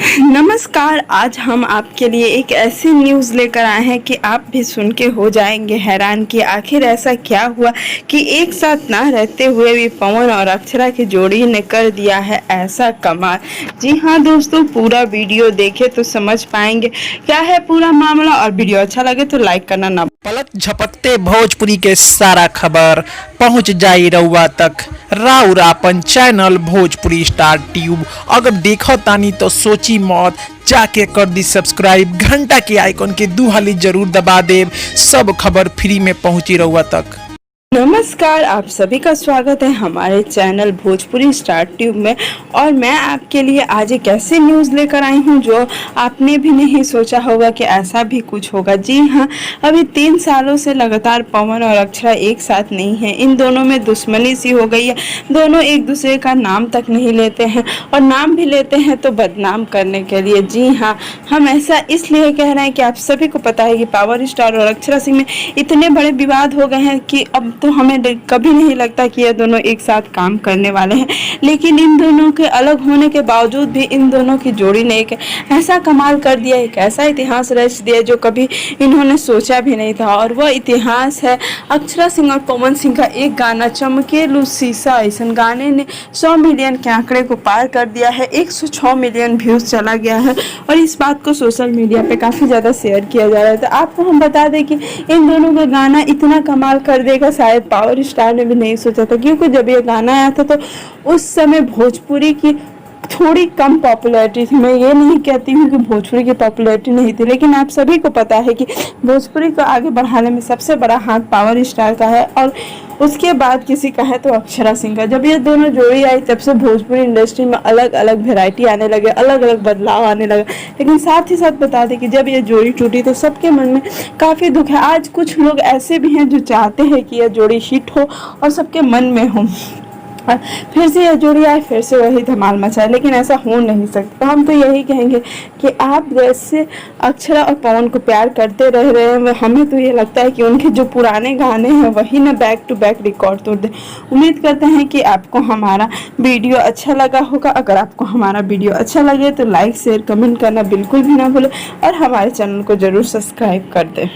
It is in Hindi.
नमस्कार। आज हम आपके लिए एक ऐसी न्यूज़ लेकर आए हैं कि आप भी सुन के हो जाएंगे हैरान कि आखिर ऐसा क्या हुआ कि एक साथ ना रहते हुए भी पवन और अक्षरा की जोड़ी ने कर दिया है ऐसा कमाल। जी हाँ दोस्तों, पूरा वीडियो देखे तो समझ पाएंगे क्या है पूरा मामला। और वीडियो अच्छा लगे तो लाइक करना ना। पलक झपकते भोजपुरी के सारा खबर पहुंच जाई रउआ तक। राउर आपन चैनल भोजपुरी स्टार ट्यूब अगर देखो तानी तो सोची मौत, जाके कर दी सब्सक्राइब, घंटा के आइकन के दू हाली जरूर दबा देव। सब खबर फ्री में पहुंची रउआ तक। नमस्कार, आप सभी का स्वागत है हमारे चैनल भोजपुरी स्टार ट्यूब में। और मैं आपके लिए आज एक ऐसी न्यूज़ लेकर आई हूँ जो आपने भी नहीं सोचा होगा कि ऐसा भी कुछ होगा। जी हाँ, अभी 3 सालों से लगातार पवन और अक्षरा एक साथ नहीं है। इन दोनों में दुश्मनी सी हो गई है। दोनों एक दूसरे का नाम तक नहीं लेते हैं, और नाम भी लेते हैं तो बदनाम करने के लिए। जी हाँ, हम ऐसा इसलिए कह रहे हैं कि आप सभी को पता है कि पावर स्टार और अक्षरा सिंह में इतने बड़े विवाद हो गए हैं कि अब तो हमें कभी नहीं लगता कि ये दोनों एक साथ काम करने वाले हैं। लेकिन इन दोनों के अलग होने के बावजूद भी इन दोनों की जोड़ी ने एक ऐसा कमाल कर दिया, एक ऐसा इतिहास रच दिया जो कभी इन्होंने सोचा भी नहीं था। और वह इतिहास है अक्षरा सिंह और पवन सिंह का एक गाना चमके लू शीशा। इस गाने ने 100 मिलियन के आंकड़े को पार कर दिया है। 106 मिलियन व्यूज चला गया है और इस बात को सोशल मीडिया पे काफ़ी ज़्यादा शेयर किया जा रहा है। तो आपको हम बता दें कि इन दोनों का गाना इतना कमाल कर देगा शायद पावर स्टार ने भी नहीं सोचा था, क्योंकि जब ये गाना आया था तो उस समय भोजपुरी की थोड़ी कम पॉपुलैरिटी थी। मैं ये नहीं कहती हूँ कि भोजपुरी की पॉपुलैरिटी नहीं थी, लेकिन आप सभी को पता है कि भोजपुरी को आगे बढ़ाने में सबसे बड़ा हाथ पावर स्टार का है, और उसके बाद किसी का है तो अक्षरा सिंह का। जब ये दोनों जोड़ी आई तब से भोजपुरी इंडस्ट्री में अलग अलग वेराइटी आने लगे, अलग अलग बदलाव आने लगा। लेकिन साथ ही साथ बता दें कि जब ये जोड़ी टूटी तो सबके मन में काफ़ी दुख है। आज कुछ लोग ऐसे भी हैं जो चाहते हैं कि यह जोड़ी हिट हो और सबके मन में हो, फिर से यह जोड़ी आए, फिर से वही धमाल मचाए, लेकिन ऐसा हो नहीं सकता। हम तो यही कहेंगे कि आप जैसे अक्षरा और पवन को प्यार करते रह रहे हैं, हमें तो ये लगता है कि उनके जो पुराने गाने हैं वही ना बैक टू बैक रिकॉर्ड तोड़ दे। उम्मीद करते हैं कि आपको हमारा वीडियो अच्छा लगा होगा। अगर आपको हमारा वीडियो अच्छा लगे तो लाइक शेयर कमेंट करना बिल्कुल भी ना भूलें, और हमारे चैनल को ज़रूर सब्सक्राइब कर दें।